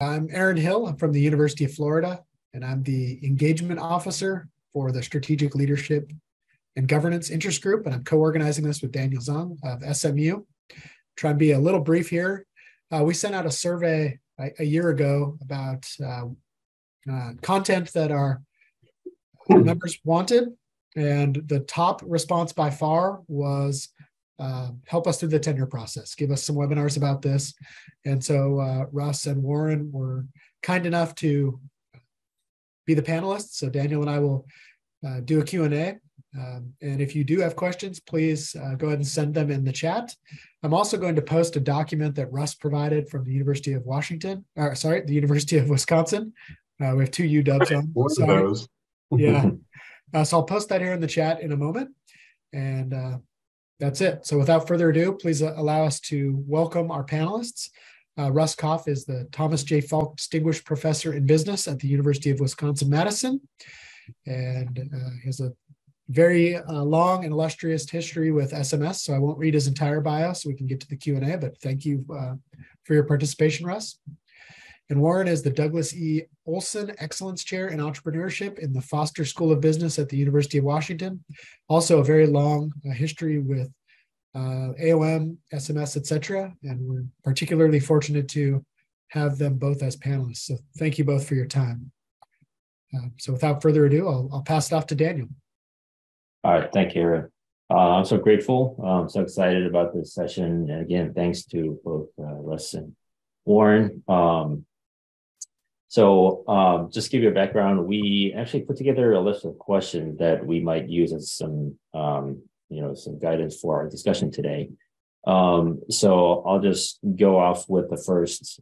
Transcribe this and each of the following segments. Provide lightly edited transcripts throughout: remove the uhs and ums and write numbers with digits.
I'm Aaron Hill. I'm from the University of Florida, and I'm the engagement officer for the Strategic Leadership and Governance Interest Group, and I'm co-organizing this with Daniel Zung of SMU. Try and be a little brief here. We sent out a survey a year ago about content that our members wanted, and the top response by far was help us through the tenure process, give us some webinars about this. And so Russ and Warren were kind enough to be the panelists. So Daniel and I will do a Q&A. And if you do have questions, please go ahead and send them in the chat. I'm also going to post a document that Russ provided from the University of Washington, or sorry, the University of Wisconsin. We have two UWs on. One of those. Yeah. So I'll post that here in the chat in a moment. And that's it. So without further ado, please allow us to welcome our panelists. Russ Coff is the Thomas J. Falk Distinguished Professor in Business at the University of Wisconsin-Madison. And he has a very long and illustrious history with SMS, so I won't read his entire bio so we can get to the Q&A, but thank you for your participation, Russ. And Warren is the Douglas E. Olson Excellence Chair in Entrepreneurship in the Foster School of Business at the University of Washington. Also a very long history with AOM, SMS, etc. And we're particularly fortunate to have them both as panelists. So thank you both for your time. So without further ado, I'll pass it off to Daniel. All right, thank you, Aaron. I'm so grateful. I'm so excited about this session. And again, thanks to both Russ and Warren. Just give you a background, we actually put together a list of questions that we might use as some guidance for our discussion today. So I'll just go off with the first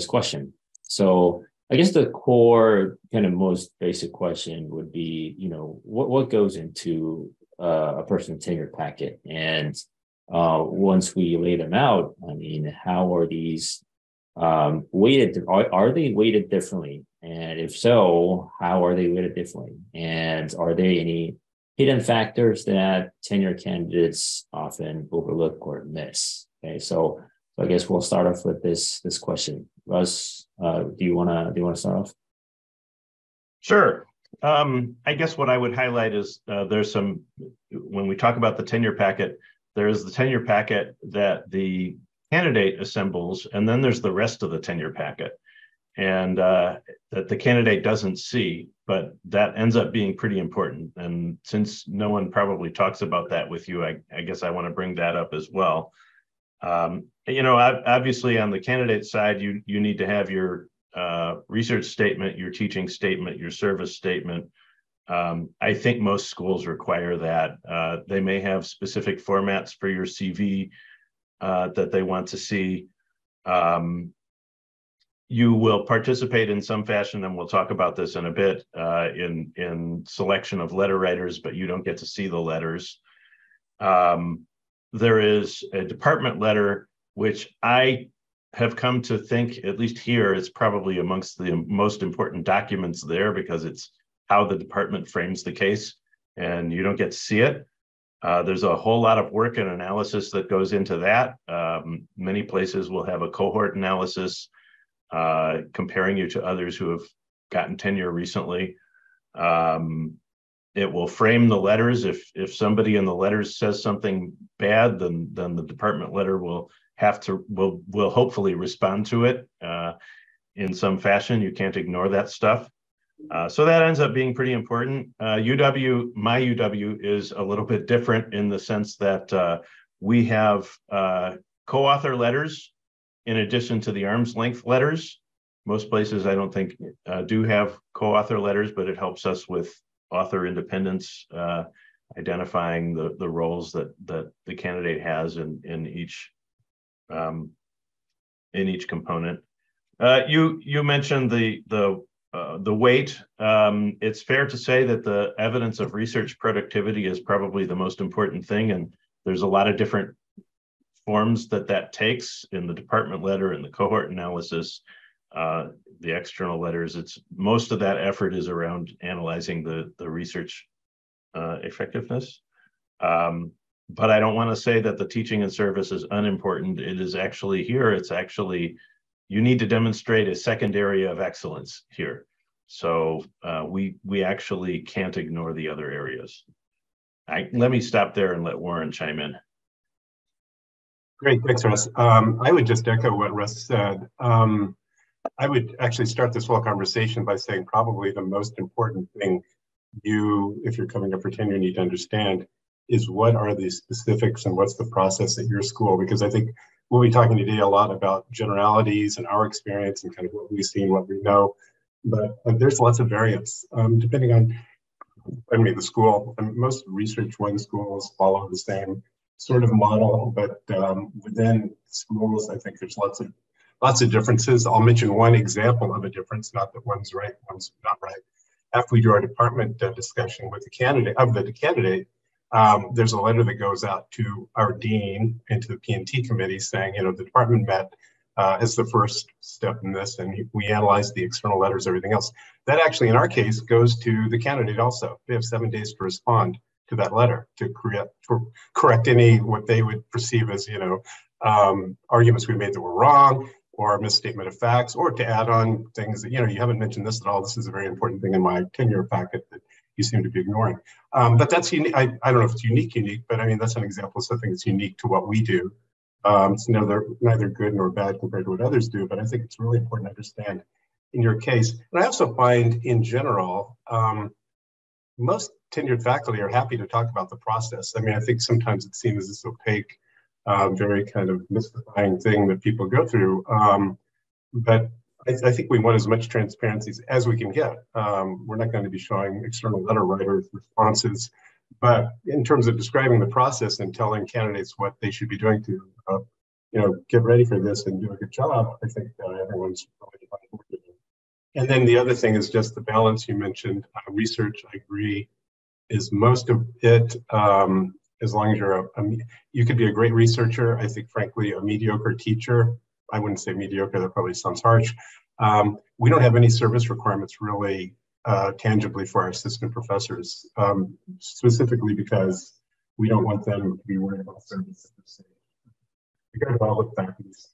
question. So I guess the core kind of most basic question would be, what goes into a person's tenure packet? And once we lay them out, I mean, how are these weighted? Are they weighted differently? And if so, how are they weighted differently? And are there any hidden factors that tenure candidates often overlook or miss? Okay, so I guess we'll start off with this question. Russ, do you want to start off? Sure. I guess what I would highlight is there's some, when we talk about the tenure packet, there is the tenure packet that the candidate assembles, and then there's the rest of the tenure packet, and that the candidate doesn't see, but that ends up being pretty important. And since no one probably talks about that with you, I guess I want to bring that up as well. Obviously on the candidate side, you need to have your research statement, your teaching statement, your service statement. I think most schools require that. They may have specific formats for your CV that they want to see. You will participate in some fashion, and we'll talk about this in a bit, in selection of letter writers, but you don't get to see the letters. There is a department letter, which I have come to think, at least here, it's probably amongst the most important documents there because it's how the department frames the case, and you don't get to see it. There's a whole lot of work and analysis that goes into that. Many places will have a cohort analysis comparing you to others who have gotten tenure recently. It will frame the letters. If somebody in the letters says something bad, then the department letter will hopefully respond to it in some fashion. You can't ignore that stuff. So that ends up being pretty important. My UW is a little bit different in the sense that we have co-author letters in addition to the arm's length letters. Most places I don't think do have co-author letters, but it helps us with author independence, identifying the roles that the candidate has in each component. You mentioned the weight. It's fair to say that the evidence of research productivity is probably the most important thing, and there's a lot of different forms that takes in the department letter and the cohort analysis, the external letters. It's most of that effort is around analyzing the research effectiveness. But I don't want to say that the teaching and service is unimportant. It is actually here. It's actually you need to demonstrate a second area of excellence here. So we actually can't ignore the other areas. Let me stop there and let Warren chime in. Great, thanks, Russ. I would just echo what Russ said. I would actually start this whole conversation by saying probably the most important thing you, if you're coming up for tenure, need to understand is what are the specifics and what's the process at your school? Because I think we'll be talking today a lot about generalities and our experience and kind of what we've seen, what we know, but there's lots of variance depending on, the school. And most research one schools follow the same sort of model, but within schools, I think there's lots of differences. I'll mention one example of a difference, not that one's right, one's not right. After we do our department discussion with the candidate, there's a letter that goes out to our dean and to the P&T committee saying, the department met as the first step in this, and we analyzed the external letters, everything else. That actually, in our case, goes to the candidate also. They have 7 days to respond to that letter to correct any what they would perceive as arguments we made that were wrong, or a misstatement of facts, or to add on things that you haven't mentioned this at all. This is a very important thing in my tenure packet that you seem to be ignoring. But that's unique. I don't know if it's unique, but I mean that's an example of something that's unique to what we do. It's neither good nor bad compared to what others do, but I think it's really important to understand in your case. And I also find in general, most tenured faculty are happy to talk about the process. I mean, I think sometimes it seems this opaque, very kind of mystifying thing that people go through. But I think we want as much transparency as we can get. We're not going to be showing external letter writers' responses, but in terms of describing the process and telling candidates what they should be doing to, get ready for this and do a good job, I think everyone's really on board with it. And then the other thing is just the balance you mentioned. Research, I agree, is most of it. As long as you could be a great researcher. I think, frankly, a mediocre teacher. I wouldn't say mediocre. That probably sounds harsh. We don't have any service requirements really tangibly for our assistant professors, specifically because we don't want them to be worried about service. We go to all the faculties.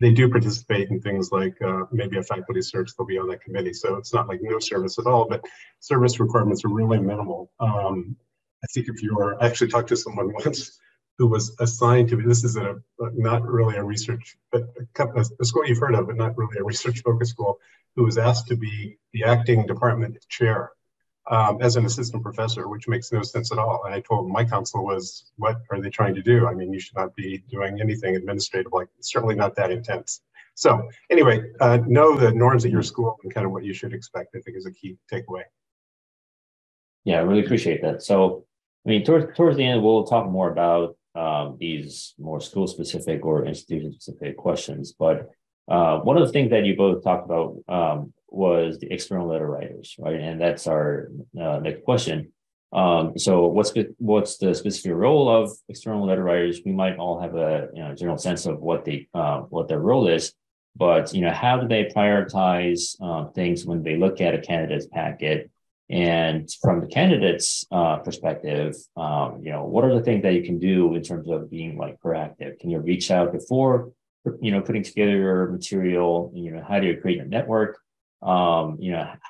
They do participate in things like maybe a faculty search, they'll be on that committee. So it's not like no service at all, but service requirements are really minimal. I think I actually talked to someone once who was assigned to, this is not really a research, but a school you've heard of, but not really a research focused school, who was asked to be the acting department chair as an assistant professor, which makes no sense at all. And I told him my counsel was, what are they trying to do? I mean, you should not be doing anything administrative, like certainly not that intense. So anyway, know the norms at your school and kind of what you should expect, I think is a key takeaway. Yeah, I really appreciate that. So, I mean, towards the end, we'll talk more about these more school-specific or institution-specific questions. But one of the things that you both talked about was the external letter writers, right? And that's our next question. So, what's the specific role of external letter writers? We might all have a general sense of what their role is, but how do they prioritize things when they look at a candidate's packet? And from the candidate's perspective, what are the things that you can do in terms of being proactive? Can you reach out before, putting together your material? How do you create your network? How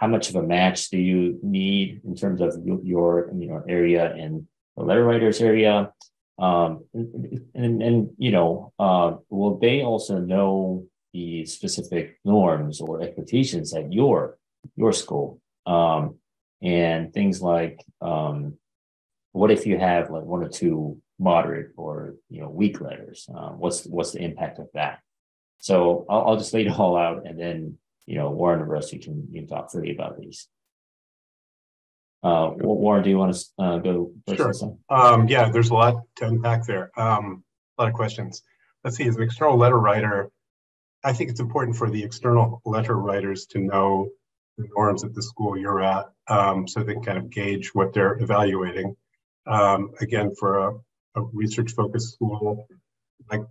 much of a match do you need in terms of your area and the letter writers area? Will they also know the specific norms or expectations at your school? And things like, what if you have one or two moderate or weak letters? What's the impact of that? So I'll just lay it all out, and then Warren and Russ, you can talk freely about these. Warren, do you want to go first? Sure. Yeah, there's a lot to unpack there. A lot of questions. Let's see. As an external letter writer, I think it's important for the external letter writers to know the norms at the school you're at, so they can kind of gauge what they're evaluating. Again, for a research-focused school like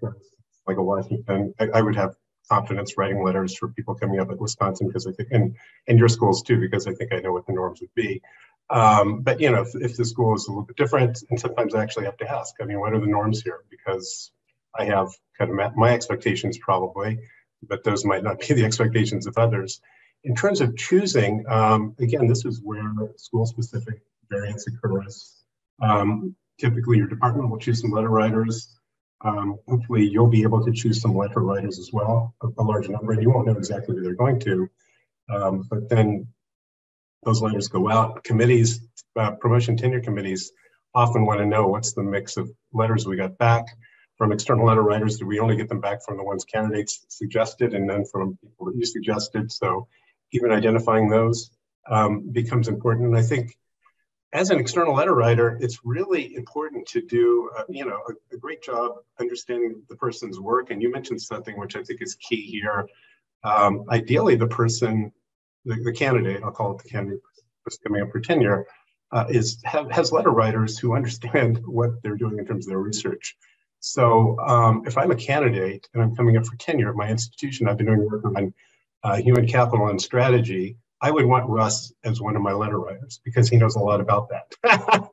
a Washington, I would have confidence writing letters for people coming up at Wisconsin, because I think, and your schools too, because I think I know what the norms would be. But if the school is a little bit different, and sometimes I actually have to ask, what are the norms here? Because I have kind of my expectations probably but those might not be the expectations of others. In terms of choosing, again, this is where school-specific variance occurs. Typically, your department will choose some letter writers. Hopefully, you'll be able to choose some letter writers as well, a large number, and you won't know exactly who they're going to. But then those letters go out. Committees, promotion tenure committees, often want to know what's the mix of letters we got back. From external letter writers, do we only get them back from the ones candidates suggested and then from people that you suggested? So even identifying those becomes important. And I think as an external letter writer, it's really important to do a great job understanding the person's work. And you mentioned something which I think is key here. Ideally, the person, the candidate, I'll call it the candidate who's coming up for tenure, has letter writers who understand what they're doing in terms of their research. So if I'm a candidate and I'm coming up for tenure at my institution, I've been doing work on human capital and strategy, I would want Russ as one of my letter writers because he knows a lot about that.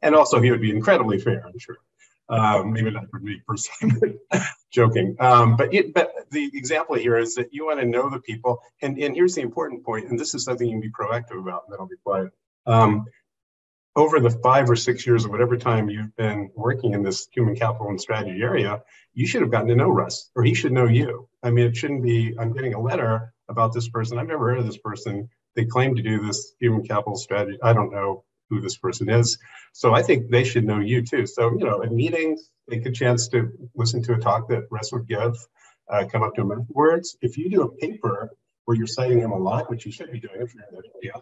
And also he would be incredibly fair, I'm sure. Maybe not for me personally, joking. But the example here is that you want to know the people. And here's the important point, and this is something you can be proactive about, and then I'll be quiet. Over the 5 or 6 years or whatever time you've been working in this human capital and strategy area, you should have gotten to know Russ, or he should know you. I mean, it shouldn't be, I'm getting a letter about this person. I've never heard of this person. They claim to do this human capital strategy. I don't know who this person is. So I think they should know you too. So, at meetings, take a chance to listen to a talk that Russ would give, come up to him afterwards. If you do a paper where you're citing him a lot, which you should be doing if you're in that area,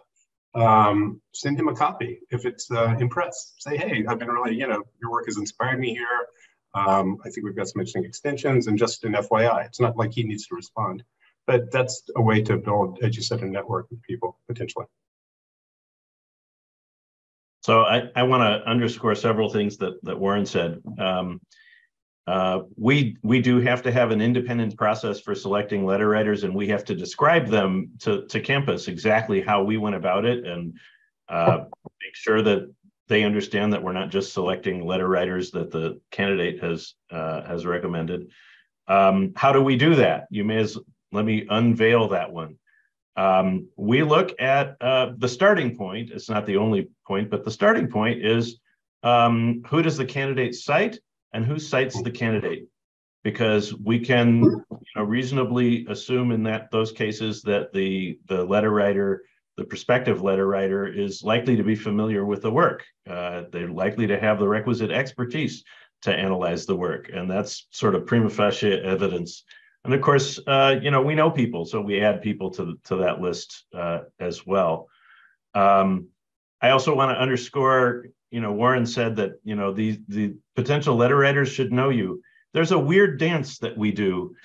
send him a copy. If it's impressed, say, hey, I've been really, your work has inspired me here. I think we've got some interesting extensions, and just an FYI, it's not like he needs to respond, but that's a way to build, as you said, a network with people potentially. So I want to underscore several things that Warren said. We do have to have an independent process for selecting letter writers, and we have to describe them to campus exactly how we went about it, and make sure that they understand that we're not just selecting letter writers that the candidate has recommended. How do we do that? Let me unveil that one. We look at the starting point. It's not the only point, but the starting point is who does the candidate cite and who cites the candidate? Because we can reasonably assume in those cases that the letter writer, the prospective letter writer, is likely to be familiar with the work. They're likely to have the requisite expertise to analyze the work, and that's sort of prima facie evidence. And of course, we know people, so we add people to that list as well. I also want to underscore, Warren said that, the potential letter writers should know you. There's a weird dance that we do,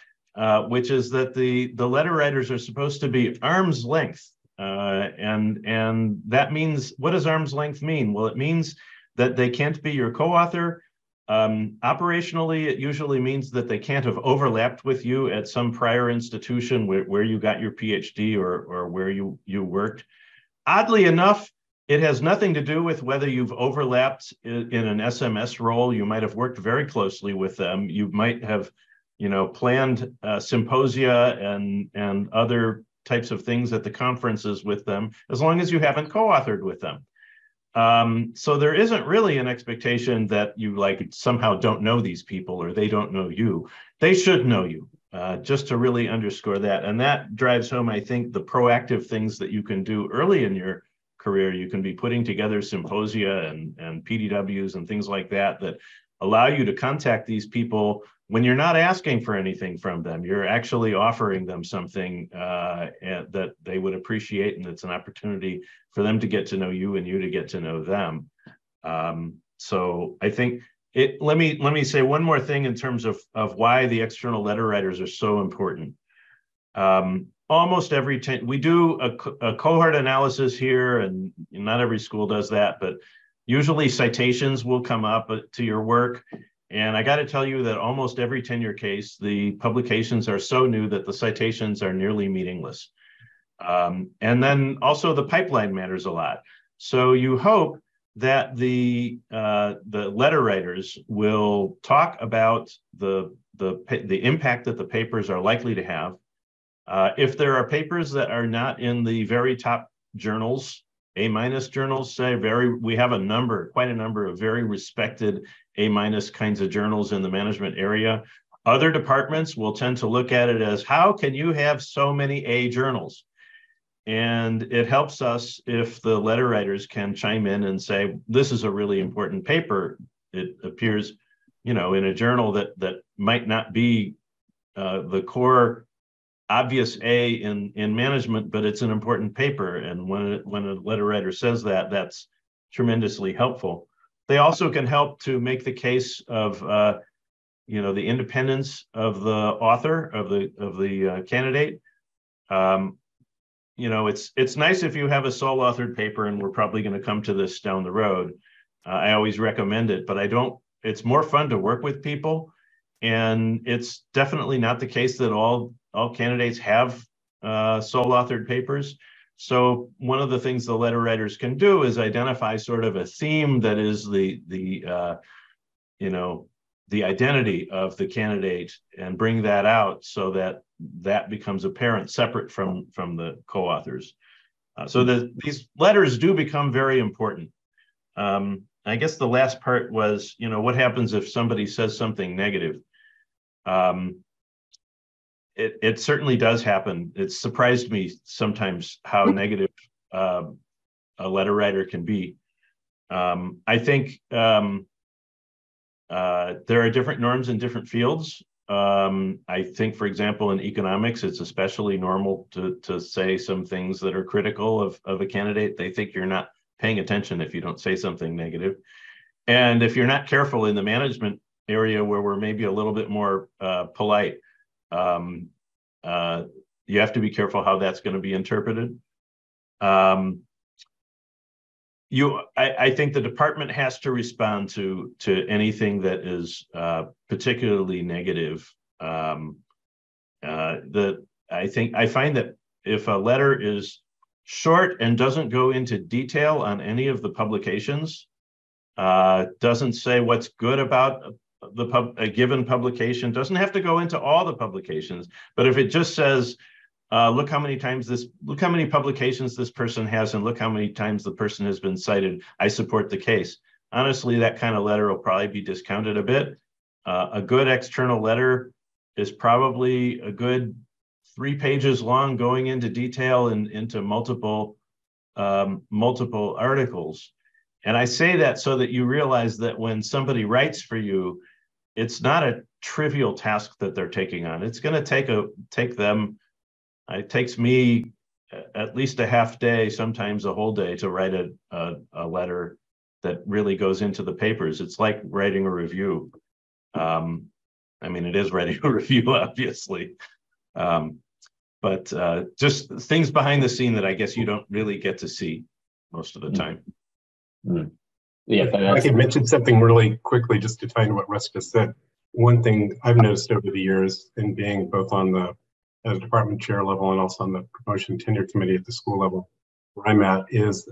which is that the letter writers are supposed to be arm's length. And that means, what does arm's length mean? Well, it means that they can't be your co-author. Operationally, it usually means that they can't have overlapped with you at some prior institution where you got your PhD or where you worked. Oddly enough, it has nothing to do with whether you've overlapped in an SMS role. You might have worked very closely with them. You might have, planned symposia and other types of things at the conferences with them, as long as you haven't co-authored with them. So there isn't really an expectation that you somehow don't know these people or they don't know you. They should know you, just to really underscore that. And that drives home, I think, the proactive things that you can do early in your career. You can be putting together symposia and PDWs and things like that allow you to contact these people when you're not asking for anything from them. You're actually offering them something that they would appreciate, and it's an opportunity for them to get to know you and you to get to know them. So I think let me say one more thing in terms of why the external letter writers are so important. Almost every we do a cohort analysis here, and not every school does that, but usually citations will come up to your work. And I got to tell you that almost every tenure case, the publications are so new that the citations are nearly meaningless. And then also the pipeline matters a lot. So you hope that the letter writers will talk about the impact that the papers are likely to have, If there are papers that are not in the very top journals, A- journals, say we have quite a number of very respected A- kinds of journals in the management area. Other departments will tend to look at it as, how can you have so many A journals? And it helps us if the letter writers can chime in and say, this is a really important paper. It appears, in a journal that might not be the core obvious A in management, but it's an important paper. And when a letter writer says that, that's tremendously helpful. They also can help to make the case of the independence of the author, of the candidate. It's nice if you have a sole authored paper, and we're probably going to come to this down the road. I always recommend it, but it's more fun to work with people. And it's definitely not the case that all candidates have sole authored papers. So one of the things the letter writers can do is identify sort of a theme that is the identity of the candidate, and bring that out so that becomes apparent, separate from the co-authors. So these letters do become very important. I guess the last part was, what happens if somebody says something negative? It certainly does happen. It surprised me sometimes how negative a letter writer can be. I think there are different norms in different fields. I think, for example, in economics, it's especially normal to say some things that are critical of a candidate. They think you're not paying attention if you don't say something negative. And if you're not careful in the management area, where we're maybe a little bit more polite, you have to be careful how that's going to be interpreted. I think the department has to respond to anything that is particularly negative. I find that if a letter is short and doesn't go into detail on any of the publications, doesn't say what's good about a given publication, doesn't have to go into all the publications, but if it just says, look how many publications this person has, and look how many times the person has been cited, I support the case. Honestly, that kind of letter will probably be discounted a bit. A good external letter is probably a good 3 pages long, going into detail and into multiple articles. And I say that so that you realize that when somebody writes for you, it's not a trivial task that they're taking on. It's going to take them. It takes me at least a half day, sometimes a whole day, to write a letter that really goes into the papers. It's like writing a review. It is writing a review, obviously. But just things behind the scene that I guess you don't really get to see most of the time. Mm-hmm. Yeah, I could mention something really quickly just to tie into what Russ just said. One thing I've noticed over the years, in being both on the as department chair level and also on the promotion tenure committee at the school level where I'm at, is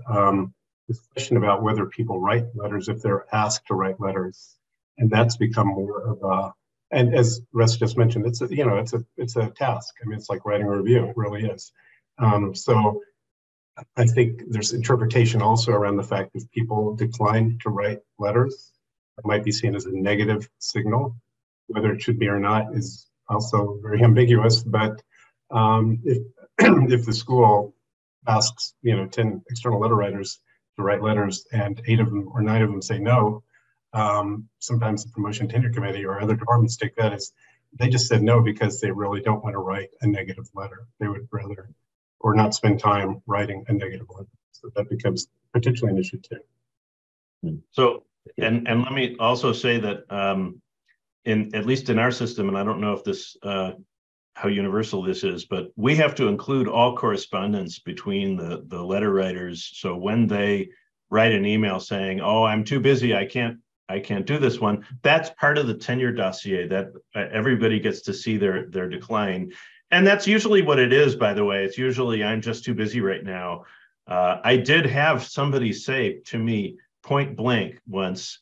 this question about whether people write letters if they're asked to write letters, and that's become more of a. And as Russ just mentioned, it's a task. It's like writing a review. It really is. So I think there's interpretation also around the fact that if people decline to write letters, it might be seen as a negative signal. Whether it should be or not is also very ambiguous. But if the school asks 10 external letter writers to write letters, and 8 of them or 9 of them say no, sometimes the promotion tenure committee or other departments take that as they just said no because they really don't want to write a negative letter. They would rather or not spend time writing a negative letter. So that becomes potentially an issue too. So, and let me also say that at least in our system, and I don't know if this how universal this is, but we have to include all correspondence between the letter writers. So when they write an email saying, "Oh, I'm too busy, I can't do this one," that's part of the tenure dossier that everybody gets to see their decline. And that's usually what it is, by the way. It's usually, "I'm just too busy right now." I did have somebody say to me point blank once,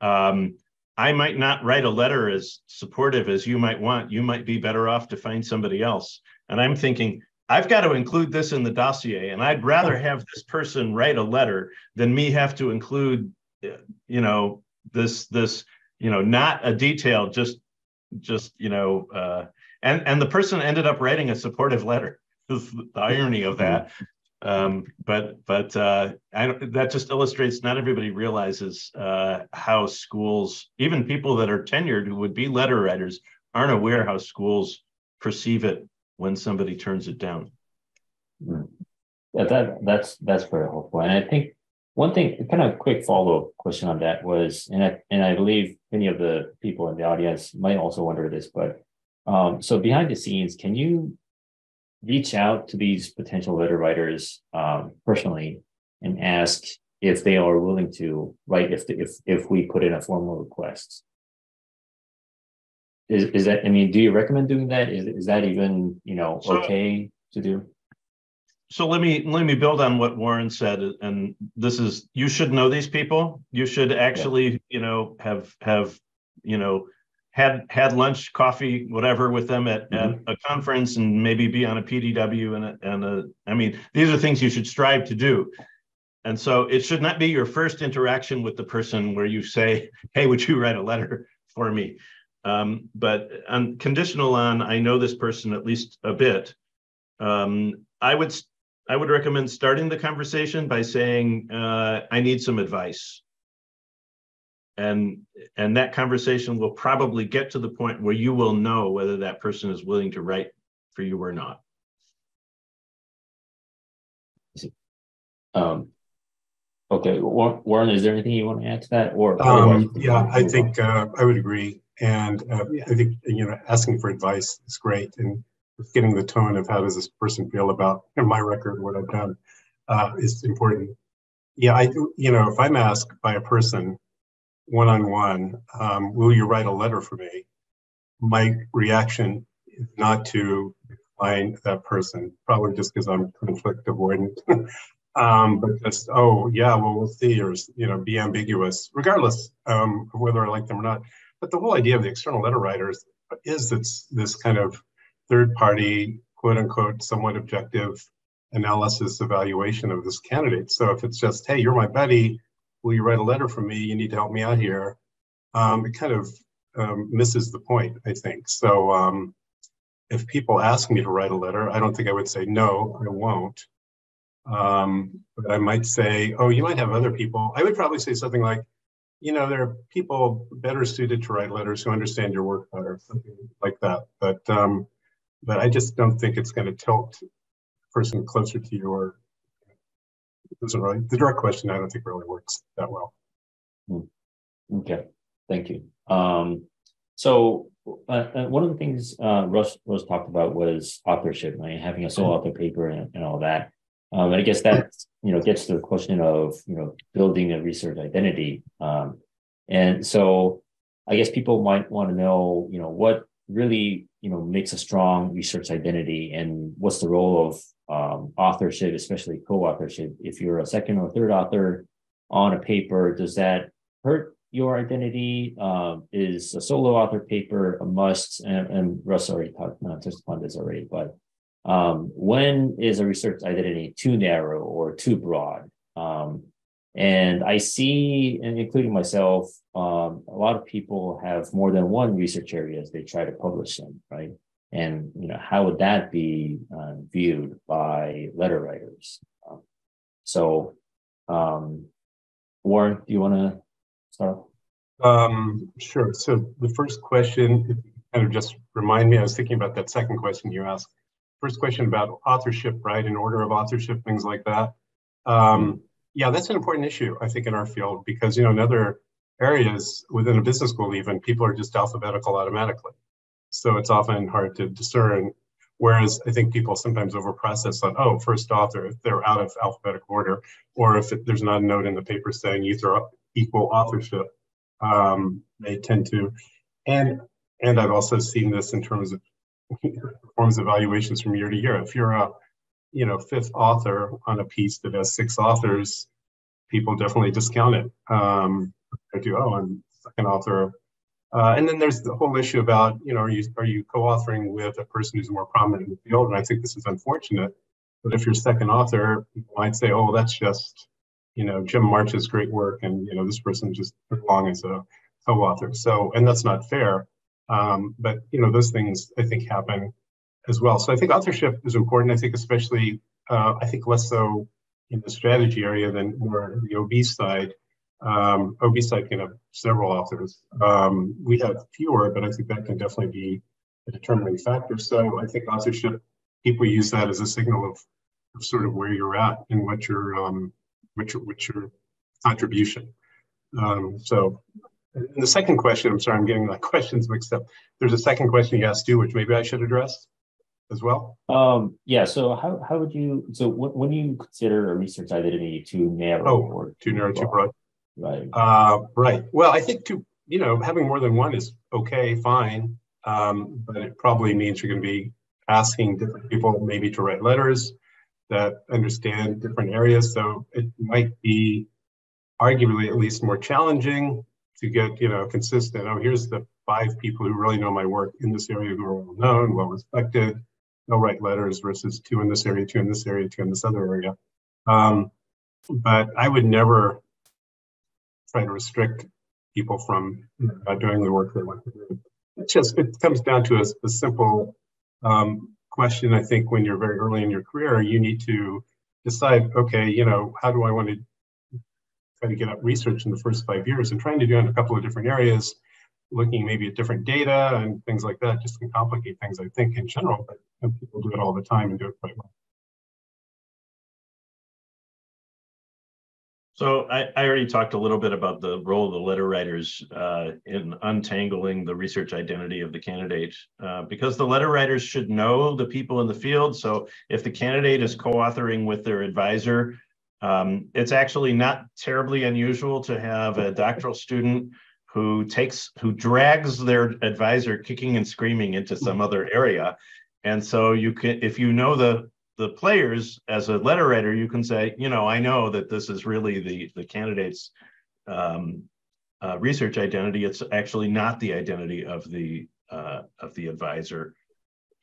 "I might not write a letter as supportive as you might want. You might be better off to find somebody else." and I'm thinking, I've got to include this in the dossier, and I'd rather have this person write a letter than me have to include, this, not a detail, just, and the person ended up writing a supportive letter. The irony of that. But that just illustrates not everybody realizes how schools, even people that are tenured who would be letter writers, aren't aware how schools perceive it when somebody turns it down. Yeah, that's very helpful. And I think one thing, kind of quick follow-up question on that was, and I believe many of the people in the audience might also wonder this, but so behind the scenes, can you reach out to these potential letter writers personally and ask if they are willing to write if we put in a formal request? Is that, I mean, do you recommend doing that? Is that even okay to do? So let me build on what Warren said, and this is, you should know these people. You should actually have had lunch, coffee, whatever with them at a conference, and maybe be on a PDW and I mean, these are things you should strive to do. And so it should not be your first interaction with the person where you say, hey, would you write a letter for me? But conditional on, I know this person at least a bit, I would recommend starting the conversation by saying, I need some advice. And that conversation will probably get to the point where you will know whether that person is willing to write for you or not. Okay, Warren, is there anything you want to add to that? Or yeah, I think I would agree. And I think, asking for advice is great. And getting the tone of how does this person feel about my record, what I've done, is important. Yeah, if I'm asked by a person one-on-one, will you write a letter for me? My reaction is not to decline that person, probably just because I'm conflict avoidant. But just, oh yeah, well, we'll see, or be ambiguous, regardless of whether I like them or not. But the whole idea of the external letter writers is this kind of third-party, quote-unquote, somewhat objective analysis, evaluation of this candidate. So if it's just, hey, you're my buddy, will you write a letter for me? You need to help me out here. It kind of misses the point, I think. So if people ask me to write a letter, I don't think I would say, no, I won't. But I might say, oh, you might have other people. I would probably say something like, there are people better suited to write letters who understand your work better, something like that. But I just don't think it's going to tilt the person closer to you, or the direct question, I don't think really works that well. Okay, thank you. So one of the things Russ talked about was authorship, right? Having a sole author paper and all that. And I guess that gets to the question of building a research identity. And so I guess people might want to know what really makes a strong research identity, and what's the role of authorship, especially co-authorship. If you're a second or third author on a paper, does that hurt your identity? Is a solo author paper a must? And Russ already touched upon this already, but when is a research identity too narrow or too broad? And I see, and including myself, a lot of people have more than one research areas they try to publish in, right? And how would that be viewed by letter writers? Warren, do you want to start? Sure. So the first question, kind of just remind me, I was thinking about that second question you asked. First question about authorship, right? In order of authorship, things like that. Yeah, that's an important issue, I think, in our field, because, in other areas within a business school, even, people are just alphabetical automatically. So it's often hard to discern. Whereas I think people sometimes overprocess on, oh, first author, if they're out of alphabetical order, or if there's not a note in the paper saying you throw equal authorship, they tend to. And I've also seen this in terms of performance evaluations from year to year. If you're a fifth author on a piece that has 6 authors, people definitely discount it. I'm second author And then there's the whole issue about, are you co-authoring with a person who's more prominent in the field? And I think this is unfortunate. But if you're second author, people might say, oh, that's just, Jim March's great work, and this person just took along as a co-author. So, and that's not fair. But those things I think happen as well. So I think authorship is important. I think especially, I think less so in the strategy area than more the OB side. OB side can have several authors. We have fewer, but I think that can definitely be a determining factor. So I think authorship, people use that as a signal of sort of where you're at and what's your contribution. So and the second question, I'm sorry, I'm getting my questions mixed up. There's a second question you asked too, which maybe I should address as well. Yeah. So how would you? So when you consider a research identity too narrow or too narrow, too broad? Right. Right. Well, I think having more than one is okay, fine, but it probably means you're going to be asking different people maybe to write letters that understand different areas. So it might be arguably at least more challenging to get consistent. Oh, here's the 5 people who really know my work in this area who are well known, well respected. They'll write letters versus 2 in this area, 2 in this area, 2 in this other area. But I would never try to restrict people from doing the work they want to do. It comes down to a simple question. I think when you're very early in your career, you need to decide, okay, how do I want to try to get up research in the first 5 years, and trying to do it in a couple of different areas, looking maybe at different data and things like that, just can complicate things, I think, in general, but people do it all the time and do it quite well. So I already talked a little bit about the role of the letter writers in untangling the research identity of the candidate, because the letter writers should know the people in the field. So if the candidate is co-authoring with their advisor, it's actually not terribly unusual to have a doctoral student who drags their advisor kicking and screaming into some other area. And so you can, if you know the players as a letter writer, you can say, I know that this is really the candidate's research identity. It's actually not the identity of the advisor.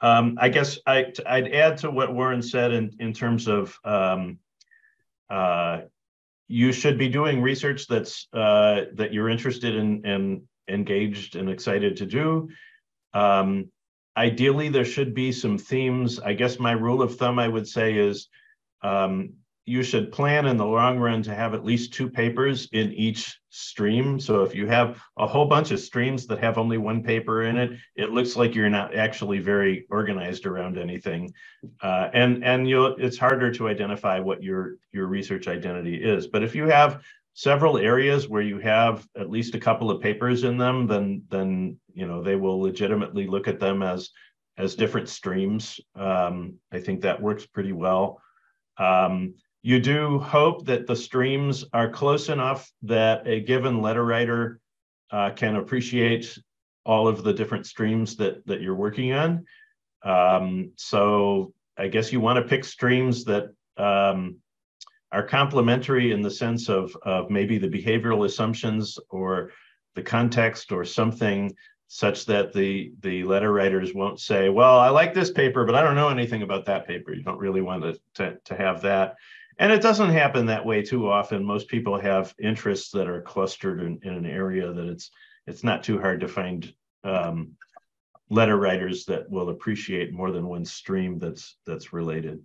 I guess I'd add to what Warren said in terms of you should be doing research that you're interested in and engaged and excited to do. Ideally, there should be some themes. I guess my rule of thumb, I would say, is you should plan in the long run to have at least 2 papers in each stream. So if you have a whole bunch of streams that have only 1 paper in it, it looks like you're not actually very organized around anything. And it's harder to identify what your research identity is. But if you have several areas where you have at least a couple of papers in them, then they will legitimately look at them as different streams. I think that works pretty well. You do hope that the streams are close enough that a given letter writer can appreciate all of the different streams that you're working on. So I guess you want to pick streams that are complementary in the sense of maybe the behavioral assumptions or the context or something, such that the letter writers won't say, well, I like this paper, but I don't know anything about that paper. You don't really want to have that. And it doesn't happen that way too often. Most people have interests that are clustered in an area that it's not too hard to find letter writers that will appreciate more than one stream that's related.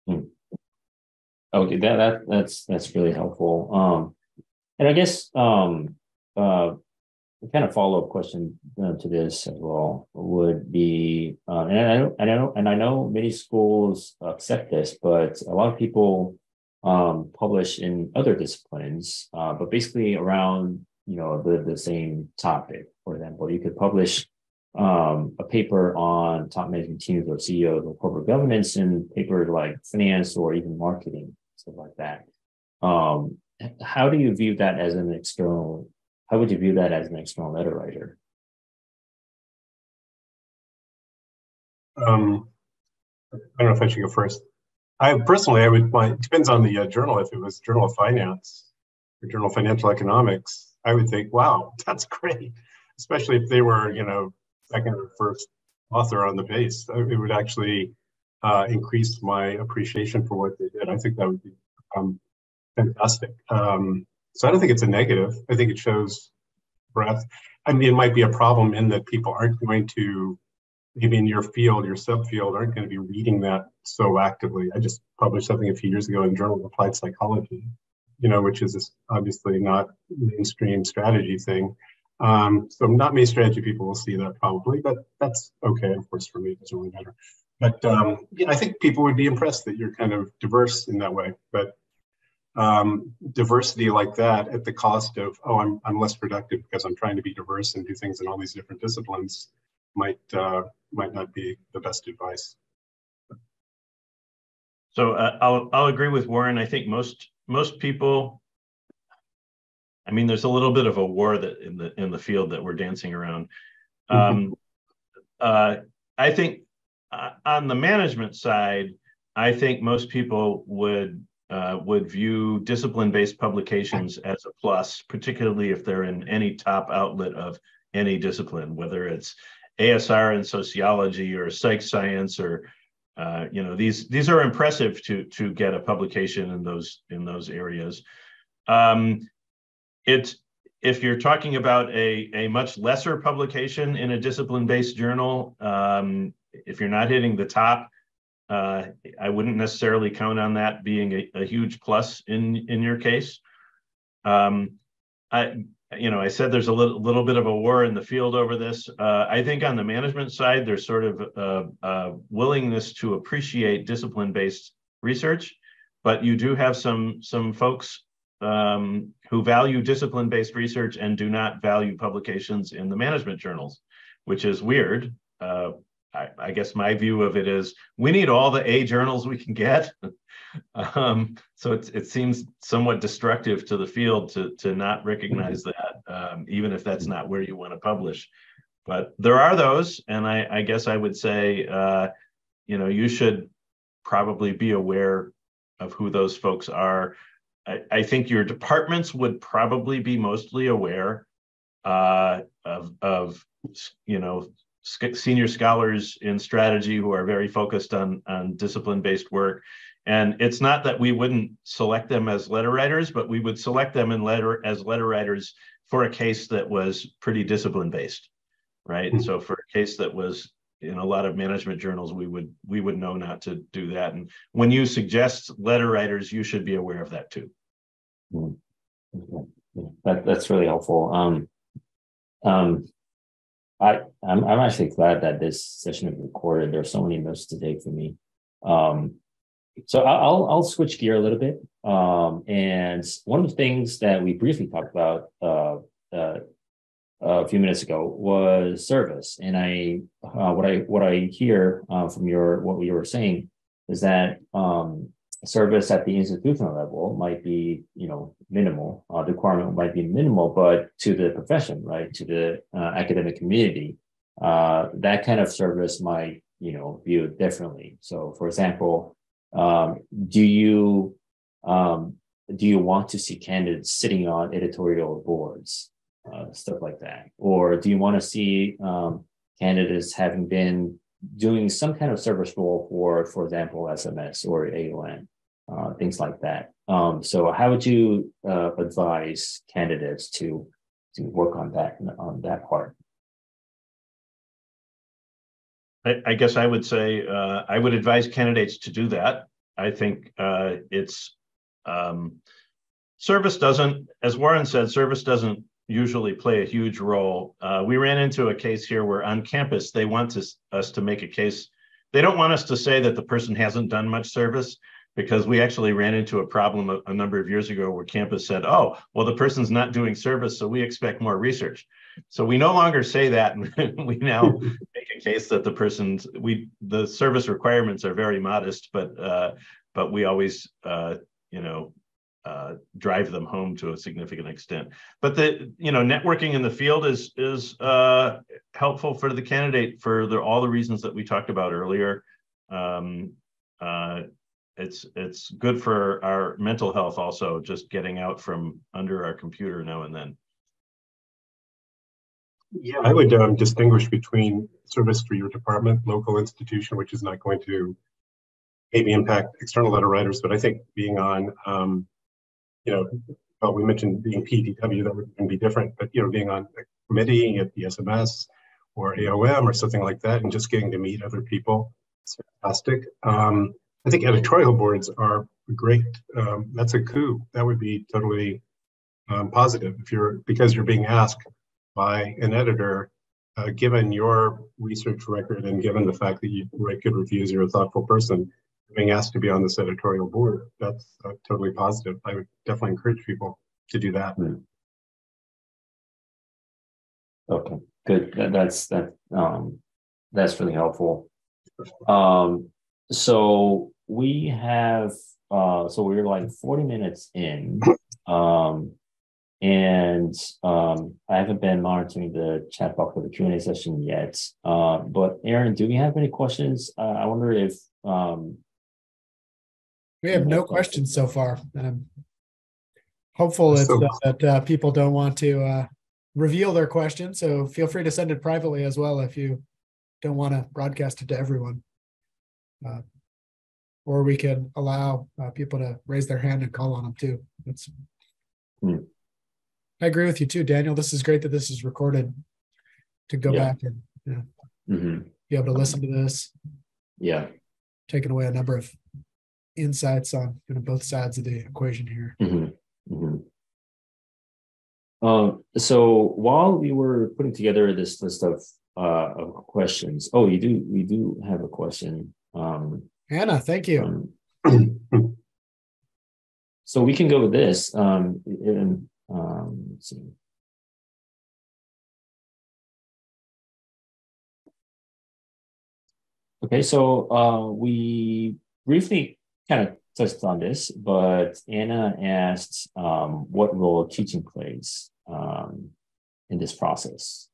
Okay, that's really helpful. And I guess a kind of follow-up question to this as well would be, and I know many schools accept this, but a lot of people publish in other disciplines, but basically around the same topic. For example, you could publish a paper on top management teams or CEOs or corporate governance, and paper like finance or even marketing, stuff like that. How do you view that as an external? How would you view that as an external letter writer? I don't know if I should go first. I would find, it depends on the journal. If it was Journal of Finance or Journal of Financial Economics, I would think, wow, that's great. especially if they were, second or first author on the base. It would actually increase my appreciation for what they did. I think that would be fantastic. So I don't think it's a negative. I think it shows breadth. I mean, it might be a problem in that people aren't going to, maybe in your field, your subfield, aren't going to be reading that so actively. I just published something a few years ago in the Journal of Applied Psychology, which is obviously not mainstream strategy thing. So not many strategy people will see that probably, but that's okay. Of course, for me, it doesn't really matter. But yeah, I think people would be impressed that you're kind of diverse in that way. But diversity like that at the cost of, oh, I'm less productive because I'm trying to be diverse and do things in all these different disciplines might not be the best advice. So I'll agree with Warren. I think most people, I mean, there's a little bit of a war that in the field that we're dancing around. I think on the management side, I think most people would view discipline-based publications as a plus, particularly if they're in any top outlet of any discipline, whether it's ASR in sociology or psych science or these are impressive to get a publication in those areas. If you're talking about a much lesser publication in a discipline-based journal, if you're not hitting the top, I wouldn't necessarily count on that being a huge plus in your case. I said there's a little bit of a war in the field over this. I think on the management side, there's sort of a willingness to appreciate discipline-based research, but you do have some folks who value discipline-based research and do not value publications in the management journals, which is weird. I guess my view of it is we need all the A journals we can get. So it seems somewhat destructive to the field to not recognize that, even if that's not where you want to publish. But there are those, and I guess I would say, you should probably be aware of who those folks are. I think your departments would probably be mostly aware of senior scholars in strategy who are very focused on discipline-based work. And it's not that we wouldn't select them as letter writers, but we would select them as letter writers for a case that was pretty discipline-based, right? Mm-hmm. So for a case that was in a lot of management journals, we would know not to do that. And when you suggest letter writers, you should be aware of that too. Mm-hmm. That's really helpful. I'm actually glad that this session is recorded. There are so many notes to take for me. So I'll switch gear a little bit. And one of the things that we briefly talked about a few minutes ago was service. And what I hear from what you were saying is that service at the institutional level might be minimal. The requirement might be minimal, but to the profession, right, to the academic community, that kind of service might view it differently. So, for example, do you want to see candidates sitting on editorial boards, stuff like that, or do you want to see candidates having been doing some kind of service role for example, SMS or AON, things like that? So, how would you advise candidates to work on that part? I guess I would say I would advise candidates to do that. I think service doesn't, as Warren said, service doesn't usually play a huge role. We ran into a case here where on campus, they want us to make a case. They don't want us to say that the person hasn't done much service, because we actually ran into a problem a number of years ago where campus said, oh, well, the person's not doing service, so we expect more research. So we no longer say that. We now make a case that the service requirements are very modest, but we always, drive them home to a significant extent. But networking in the field is helpful for the candidate for all the reasons that we talked about earlier. It's good for our mental health also, just getting out from under our computer now and then. Yeah, I would distinguish between service for your department, local institution, which is not going to maybe impact external letter writers, but I think being on, you know, well, we mentioned being PDW, that would be different, but, being on a committee at the SMS or AOM or something like that, and just getting to meet other people, it's fantastic. I think editorial boards are great. That's a coup. That would be totally positive because you're being asked by an editor, given your research record and given the fact that you write good reviews, you're a thoughtful person, being asked to be on this editorial board. That's totally positive. I would definitely encourage people to do that. Okay, good. That's really helpful. So we have so we're like 40 minutes in. And I haven't been monitoring the chat box for the Q&A session yet. But Aaron, do we have any questions? I wonder if we have no questions so far, and I'm hopeful that people don't want to reveal their questions. So feel free to send it privately as well if you don't want to broadcast it to everyone. Or we can allow people to raise their hand and call on them too. I agree with you too, Daniel. This is great that this is recorded to go back and be able to listen to this. Yeah. Taking away a number of insights on both sides of the equation here. So while we were putting together this list of questions, we do have a question. Anna, thank you. So we can go with this. Let's see. Okay, so we briefly kind of touched on this, but Anna asked what role teaching plays in this process.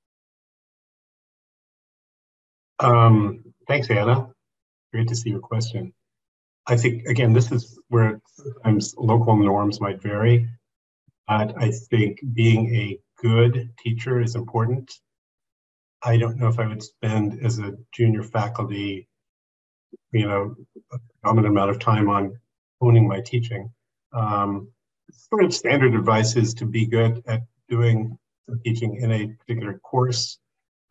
Thanks, Anna. Great to see your question. I think, again, this is where sometimes local norms might vary. I think being a good teacher is important. I don't know if I would spend as a junior faculty, a dominant amount of time on honing my teaching. Sort of standard advice is to be good at doing some teaching in a particular course.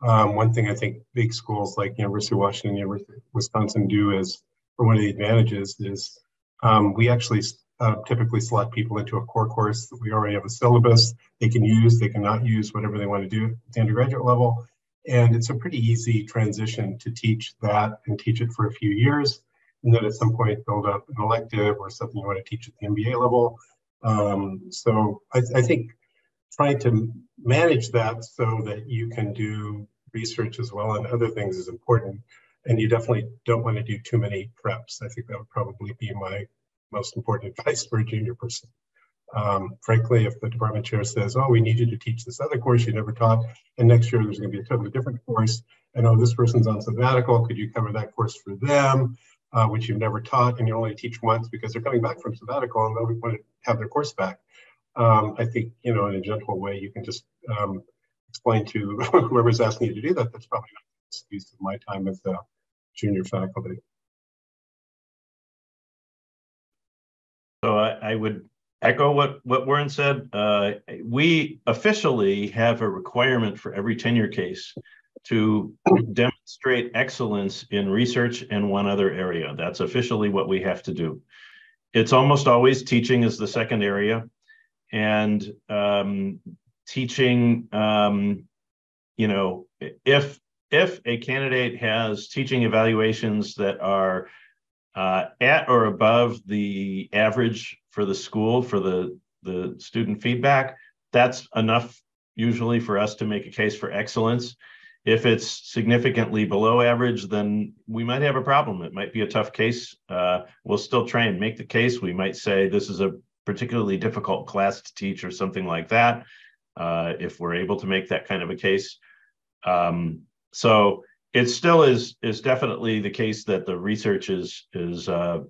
One thing I think big schools like University of Washington, University of Wisconsin do is, or one of the advantages is we actually typically select people into a core course. We already have a syllabus they can use, they can not use, whatever they want to do at the undergraduate level. And it's a pretty easy transition to teach that and teach it for a few years. And then at some point build up an elective or something you want to teach at the MBA level. So I think trying to manage that so that you can do research as well and other things is important. And you definitely don't want to do too many preps. I think that would probably be my most important advice for a junior person. Frankly, if the department chair says, oh, we need you to teach this other course you never taught, and next year there's going to be a totally different course, and oh, this person's on sabbatical, could you cover that course for them, which you've never taught, and you only teach once because they're coming back from sabbatical and they want to have their course back. I think, in a gentle way, you can just explain to whoever's asking you to do that, that's probably not the best use of my time as a junior faculty. So I would echo what Warren said. We officially have a requirement for every tenure case to demonstrate excellence in research in one other area. That's officially what we have to do. It's almost always teaching is the second area. And teaching, if a candidate has teaching evaluations that are at or above the average for the school, for the student feedback, that's enough usually for us to make a case for excellence. If it's significantly below average, then we might have a problem. It might be a tough case. We'll still try and make the case. We might say this is a particularly difficult class to teach or something like that, if we're able to make that kind of a case. So it still is definitely the case that the research is the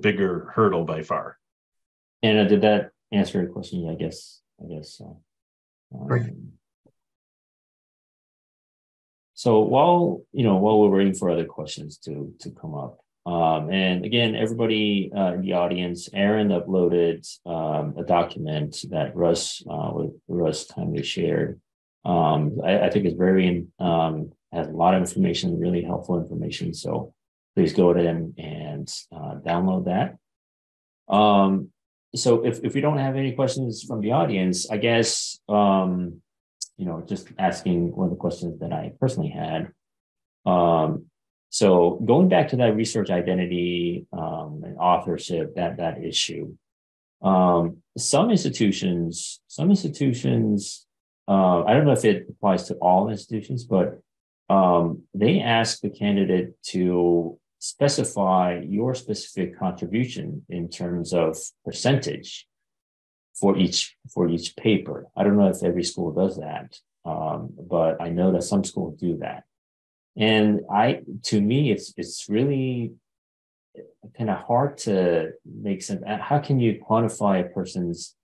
bigger hurdle by far. Anna, did that answer your question? Yeah, I guess so. Right. So while we're waiting for other questions to come up, and again, everybody in the audience, Aaron uploaded a document that Russ kindly shared. I think it's very has a lot of information, really helpful information. So please go ahead and download that. So if we don't have any questions from the audience, I guess just asking one of the questions that I personally had. So going back to that research identity and authorship, that issue, some institutions, I don't know if it applies to all institutions, but they ask the candidate to specify your specific contribution in terms of percentage for each paper. I don't know if every school does that, but I know that some schools do that. And to me, it's really kind of hard to make sense. How can you quantify a person's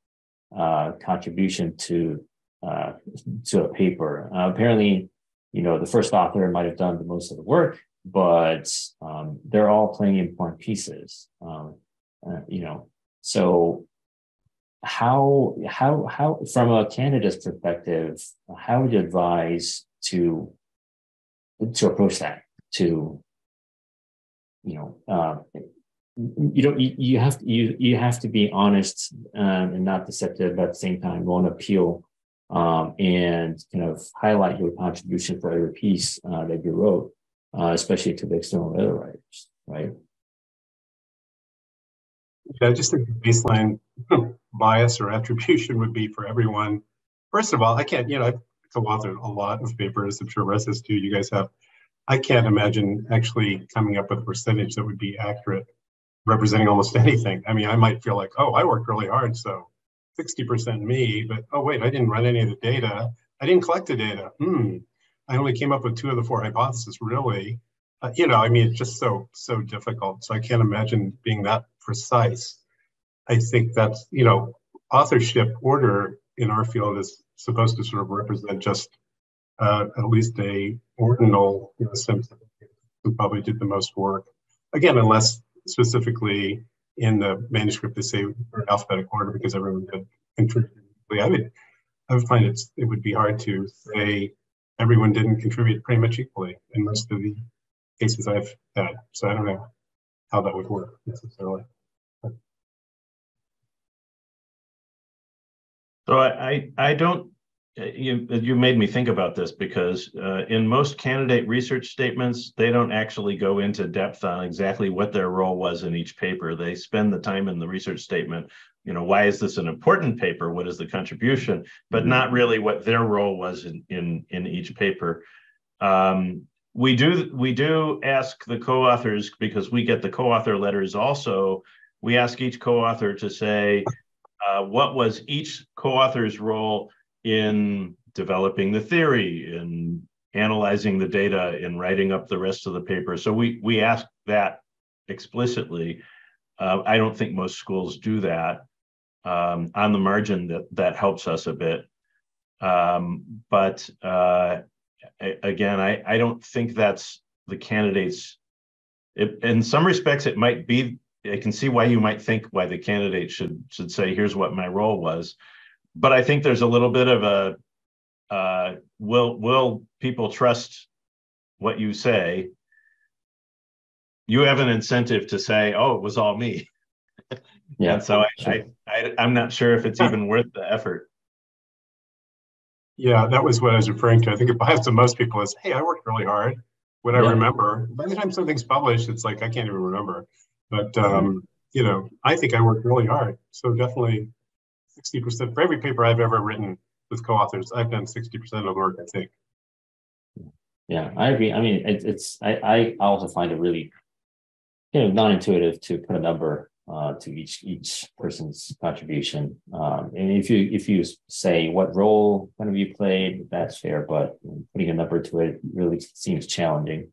contribution to a paper? Apparently, the first author might have done the most of the work, but they're all playing important pieces. So how from a candidate's perspective, how would you advise to approach that? You have to be honest and not deceptive, but at the same time want to appeal and kind of highlight your contribution for every piece that you wrote, especially to the external letter writers, right? Yeah, I just think the baseline bias or attribution would be for everyone. First of all, I can't, I've co-authored a lot of papers. I'm sure Russ has too, you guys have. I can't imagine actually coming up with a percentage that would be accurate, representing almost anything. I mean, I might feel like, oh, I worked really hard, so 60% me, but oh wait, I didn't run any of the data. I didn't collect the data. I only came up with 2 of the 4 hypotheses, really. I mean, it's just so difficult. So I can't imagine being that precise. I think that's, authorship order in our field is supposed to sort of represent just at least a ordinal sense of who probably did the most work. Again, unless specifically in the manuscript they say in alphabetical order because everyone did contribute. I would find it would be hard to say everyone didn't contribute pretty much equally in most of the cases I've had. So I don't know how that would work necessarily. So I don't, you made me think about this because in most candidate research statements, they don't actually go into depth on exactly what their role was in each paper. They spend the time in the research statement, why is this an important paper? What is the contribution? But not really what their role was in each paper. We do ask the co-authors, because we get the co-author letters also, we ask each co-author to say, what was each co-author's role in developing the theory, in analyzing the data, in writing up the rest of the paper. So we ask that explicitly. I don't think most schools do that. On the margin, that helps us a bit. But again, I don't think that's the candidates. In some respects, it might be. I can see why you might think why the candidate should say, here's what my role was. But I think there's a little bit of a will people trust what you say? You have an incentive to say, oh, it was all me. Yeah. And so sure. I'm not sure if it's even worth the effort. Yeah, that was what I was referring to. I think it bias to most people is, hey, I worked really hard. What I remember, by the time something's published, it's like, I can't even remember. But, I think I worked really hard. So definitely 60% for every paper I've ever written with co-authors, I've done 60% of the work, I think. Yeah, I agree. I mean, I also find it really non-intuitive to put a number to each person's contribution. And if you say what role kind of you played, that's fair, but putting a number to it really seems challenging.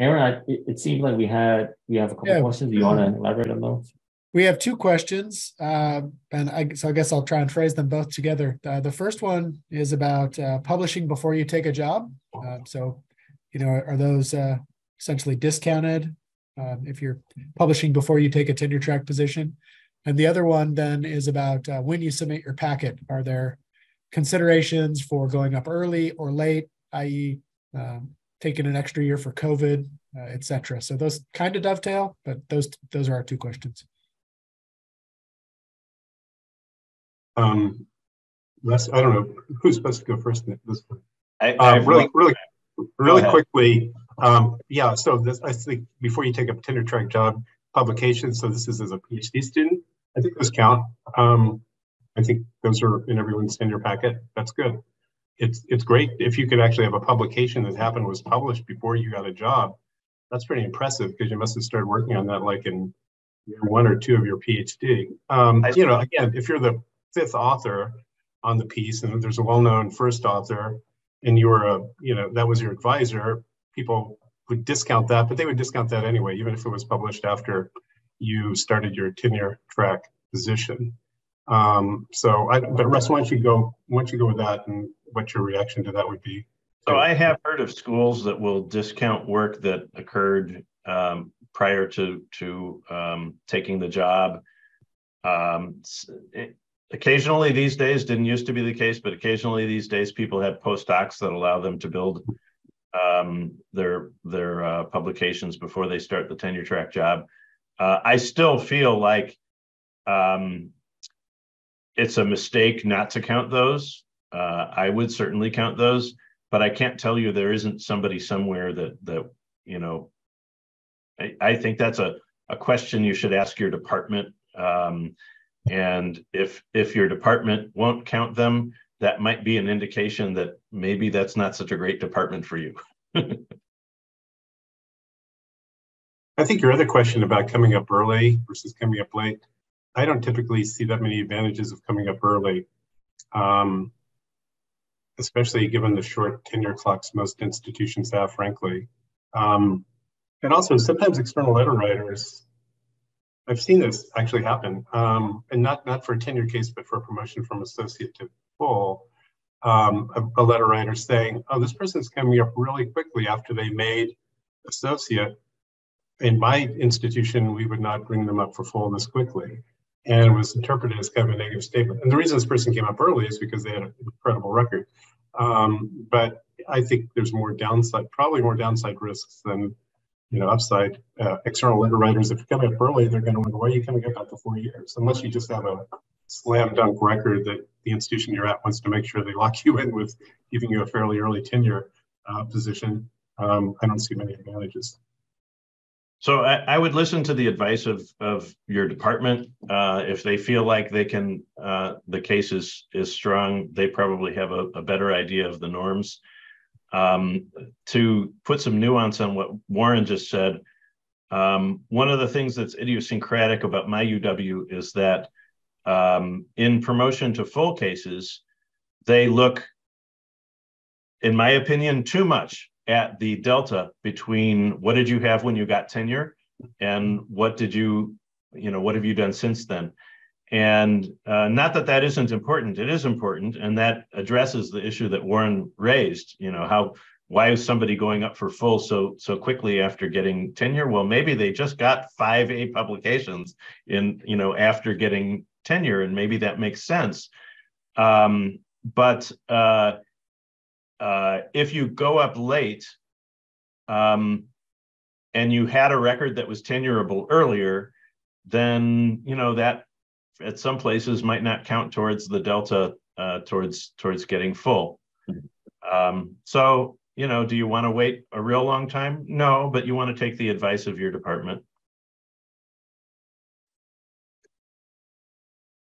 Aaron, it seemed like we have a couple questions. Do you want to elaborate on those? We have two questions, so I guess I'll try and phrase them both together. The first one is about publishing before you take a job. So, are those essentially discounted if you're publishing before you take a tenure track position? And the other one then is about when you submit your packet. Are there considerations for going up early or late, i.e., taking an extra year for COVID, et cetera? So those kind of dovetail, but those are our two questions. Russ, I don't know who's supposed to go first in this one. Really quickly. Yeah. So this, I think, before you take a tenure track job, publication. So this is as a PhD student. I think those count. I think those are in everyone's tenure packet. That's good. It's great if you could actually have a publication that was published before you got a job. That's pretty impressive because you must have started working on that like in year 1 or 2 of your PhD. Again, if you're the 5th author on the piece and there's a well-known first author and you're that was your advisor, people would discount that, but they would discount that anyway, even if it was published after you started your tenure track position. But Russ, why don't you go with that and what your reaction to that would be? So I have heard of schools that will discount work that occurred prior to taking the job. Occasionally these days, didn't used to be the case, but occasionally these days people have postdocs that allow them to build their publications before they start the tenure track job. I still feel like it's a mistake not to count those. I would certainly count those, but I can't tell you there isn't somebody somewhere that I think that's a question you should ask your department. And if your department won't count them, that might be an indication that maybe that's not such a great department for you. I think your other question about coming up early versus coming up late, I don't typically see that many advantages of coming up early, especially given the short tenure clocks most institutions have, frankly. And also sometimes external letter writers, I've seen this actually happen, and not for a tenure case, but for a promotion from associate to full, a letter writer saying, oh, this person's coming up really quickly after they made associate. In my institution, we would not bring them up for full this quickly. And it was interpreted as kind of a negative statement. And the reason this person came up early is because they had an incredible record. But I think there's probably more downside risks than upside. External letter writers, if you're coming up early, they're going to wonder, why are you coming up after 4 years? Unless you just have a slam dunk record that the institution you're at wants to make sure they lock you in with giving you a fairly early tenure position. I don't see many advantages. So I would listen to the advice of your department. If they feel like they can, the case is strong, they probably have a better idea of the norms. To put some nuance on what Warren just said, one of the things that's idiosyncratic about my UW is that in promotion to full cases, they look, in my opinion, too much at the delta between what did you have when you got tenure and what have you done since then? And not that isn't important, it is important. And that addresses the issue that Warren raised, why is somebody going up for full so quickly after getting tenure? Well, maybe they just got 5 A publications after getting tenure, and maybe that makes sense. But if you go up late and you had a record that was tenurable earlier, then that at some places might not count towards the delta towards getting full. So do you want to wait a real long time? No, but you want to take the advice of your department.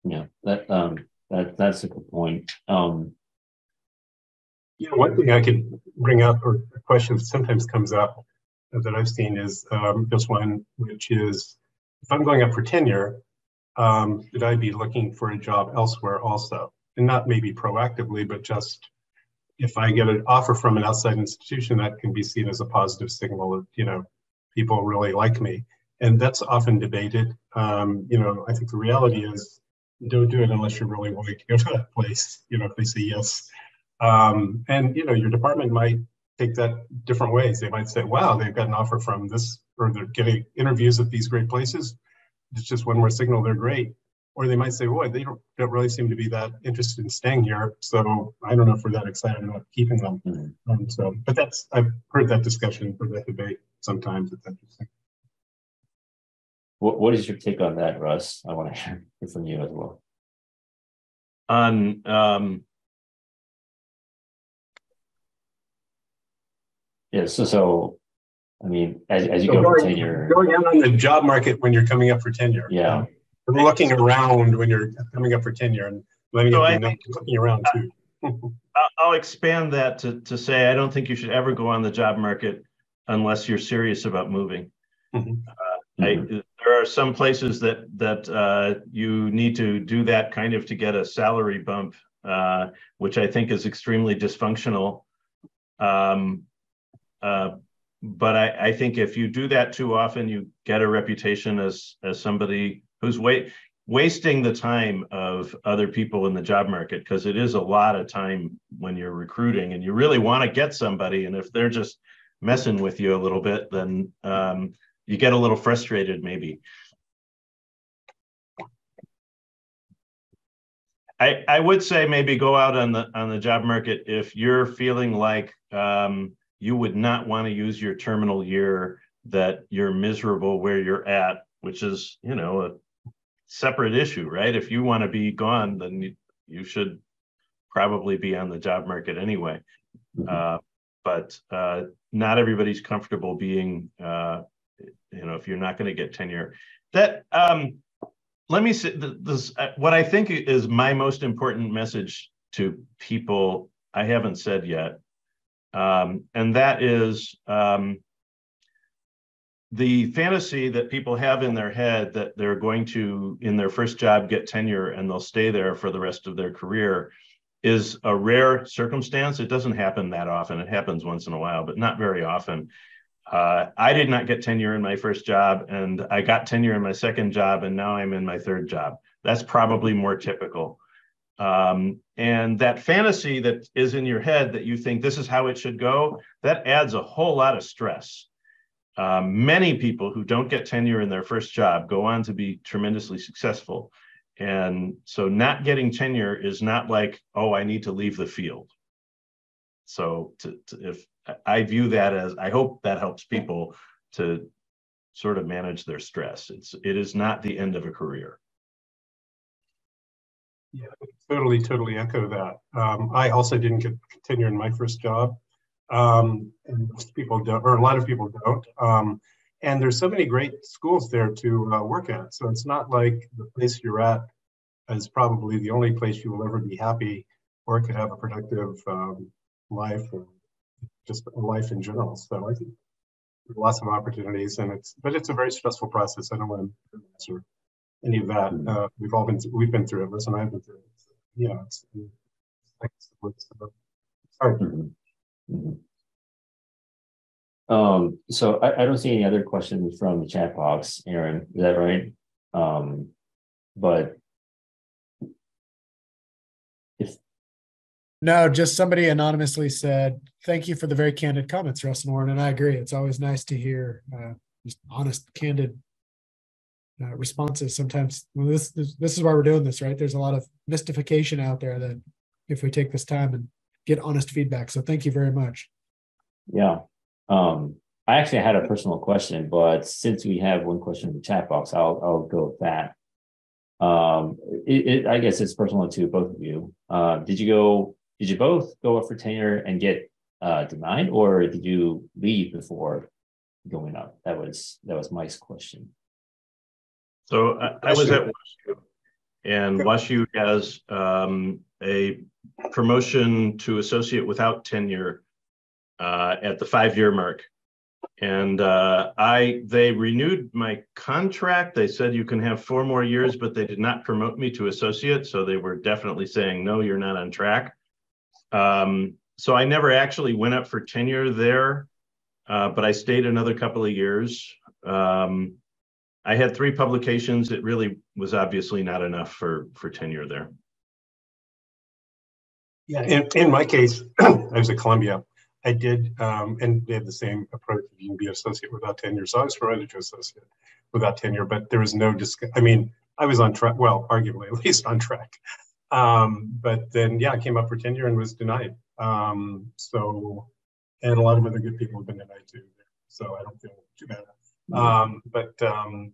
Yeah, that's a good point. One thing I could bring up, or a question that sometimes comes up that I've seen is this one, which is, if I'm going up for tenure, should I be looking for a job elsewhere also? And not maybe proactively, but just if I get an offer from an outside institution, that can be seen as a positive signal that, people really like me. And that's often debated. I think the reality is don't do it unless you really want to go to that place, if they say yes. And your department might take that different ways. They might say, wow, they've got an offer from this, or they're getting interviews at these great places. It's just one more signal they're great. Or they might say, boy, they don't really seem to be that interested in staying here. So I don't know if we're that excited about keeping them. But I've heard that discussion, heard that debate sometimes. It's interesting. What is your take on that, Russ? I want to hear from you as well. On yeah, so I mean, as you go for tenure, going out on the job market when you're coming up for tenure. Yeah. Looking around when you're coming up for tenure and letting it be known, looking around too. I'll expand that to say I don't think you should ever go on the job market unless you're serious about moving. There are some places that you need to do that kind of to get a salary bump, which I think is extremely dysfunctional. But I think if you do that too often, you get a reputation as somebody who's wasting the time of other people in the job market, because it is a lot of time when you're recruiting and you really want to get somebody. And if they're just messing with you a little bit, then you get a little frustrated maybe. I would say maybe go out on the job market if you're feeling like you would not want to use your terminal year, that you're miserable where you're at, which is, a separate issue, right? If you want to be gone, then you should probably be on the job market anyway. But not everybody's comfortable being, if you're not going to get tenure. That let me say this. What I think is my most important message to people I haven't said yet, and that is the fantasy that people have in their head that they're going to, in their first job, get tenure and they'll stay there for the rest of their career is a rare circumstance. It doesn't happen that often. It happens once in a while, but not very often. I did not get tenure in my first job, and I got tenure in my second job, and now I'm in my third job. That's probably more typical. And that fantasy that is in your head that you think this is how it should go, that adds a whole lot of stress. Many people who don't get tenure in their first job go on to be tremendously successful. And so not getting tenure is not like, oh, I need to leave the field. So if I view that as, I hope that helps people to sort of manage their stress. It is not the end of a career. Yeah, totally echo that. I also didn't get tenure in my first job. And most people don't, or a lot of people don't. And there's so many great schools there to work at. So it's not like the place you're at is probably the only place you will ever be happy or could have a productive life, or just a life in general. So I think there's lots of opportunities, but it's a very stressful process. I don't want to answer any of that. We've been through it. Russ and I have been through it. So, yeah, it's hard. So I don't see any other questions from the chat box, Aaron. Is that right? But no, just somebody anonymously said, "Thank you for the very candid comments, Russ and Warren." And I agree. It's always nice to hear just honest, candid responses. Sometimes this is why we're doing this, right? There's a lot of mystification out there that if we take this time and get honest feedback. So thank you very much. Yeah. I actually had a personal question, but since we have one question in the chat box, I'll go with that. I guess it's personal to both of you. Did you both go up for tenure and get denied, or did you leave before going up? That was Mike's question. So I was at WashU, and WashU has a promotion to associate without tenure at the 5-year mark. And they renewed my contract. They said you can have 4 more years, but they did not promote me to associate. So they were definitely saying, no, you're not on track. So I never actually went up for tenure there, but I stayed another couple of years. I had 3 publications. It really was obviously not enough for tenure there. Yeah, in my case, I was at Columbia. I did, and they had the same approach. You can be an associate without tenure. So I was promoted to associate without tenure, but there was no I mean, I was on track, well, arguably at least on track. But then, yeah, I came up for tenure and was denied. So, and a lot of other good people have been denied too. So I don't feel too bad.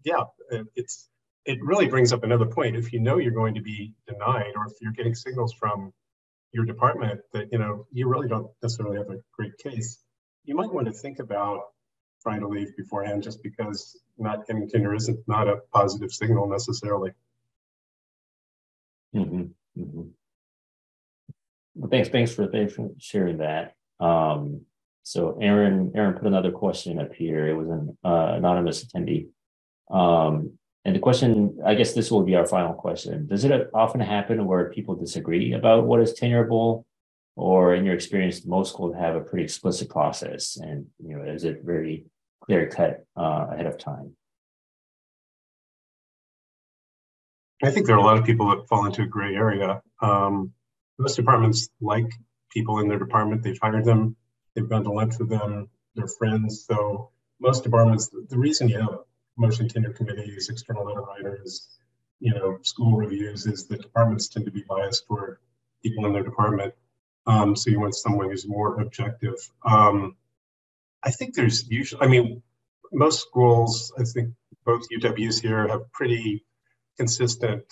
Yeah, it really brings up another point. If you know you're going to be denied, or if you're getting signals from your department that you really don't necessarily have a great case, you might want to think about trying to leave beforehand, just because not getting tenure isn't not a positive signal necessarily. Mm-hmm. Mm-hmm. Well, thanks for sharing that. So Aaron put another question up here. It was an anonymous attendee. And the question, I guess this will be our final question. Does it often happen where people disagree about what is tenurable, or in your experience, most schools have a pretty explicit process, and is it very clear cut ahead of time? I think there are a lot of people that fall into a gray area. Most departments like people in their department. They've hired them. They've gone to lunch with them. They're friends. So most departments, the reason you have promotion tenure committees, external letter writers, school reviews, is the departments tend to be biased toward people in their department. So you want someone who's more objective. I think there's usually, most schools, I think both UWs here have pretty consistent,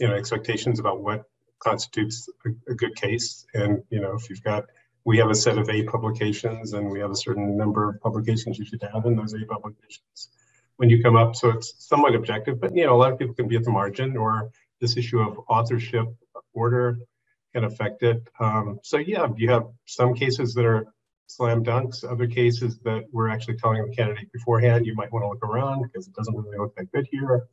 expectations about what constitutes a good case. And, if we have a set of A publications and we have a certain number of publications you should have in those A publications when you come up. So it's somewhat objective, but, a lot of people can be at the margin, or this issue of authorship order can affect it. So yeah, you have some cases that are slam dunks, other cases that we're actually telling the candidate beforehand, you might want to look around because it doesn't really look that good here.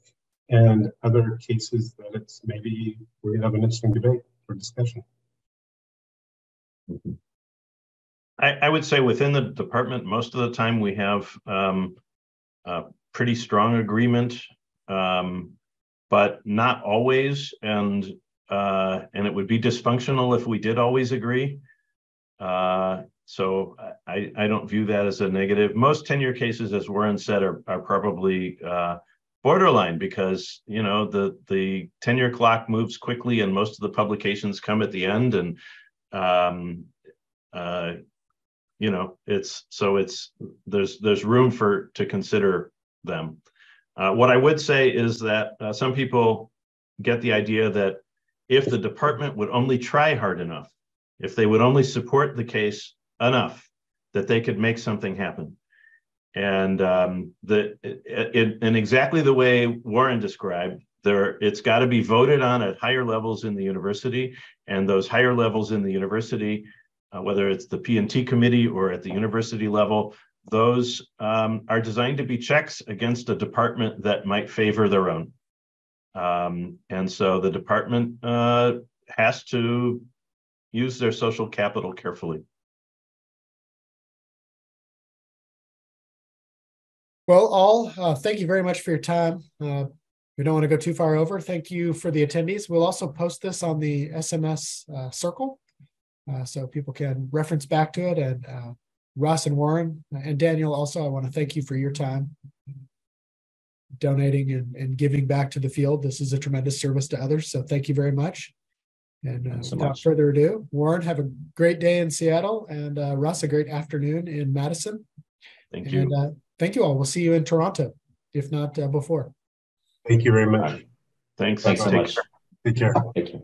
And other cases that it's maybe we're going to have an interesting debate or discussion. Mm-hmm. I would say within the department, most of the time we have a pretty strong agreement, but not always. And it would be dysfunctional if we did always agree. So I don't view that as a negative. Most tenure cases, as Warren said, are probably borderline, because the tenure clock moves quickly and most of the publications come at the end, and there's room to consider them. What I would say is that some people get the idea that if the department would only try hard enough, if they would only support the case enough, that they could make something happen. And in exactly the way Warren described, it's got to be voted on at higher levels in the university, and those higher levels in the university, whether it's the P&T committee or at the university level, those are designed to be checks against a department that might favor their own. And so the department has to use their social capital carefully. Well, thank you very much for your time. We don't want to go too far over. Thank you for the attendees. We'll also post this on the SMS circle, so people can reference back to it. And Russ and Warren and Daniel, also, I want to thank you for your time donating and giving back to the field. This is a tremendous service to others. So thank you very much. And without further ado, Warren, have a great day in Seattle, and Russ, a great afternoon in Madison. Thank you. And thank you all. We'll see you in Toronto, if not before. Thank you very much. Thanks. Thanks so much. Take care. Take care.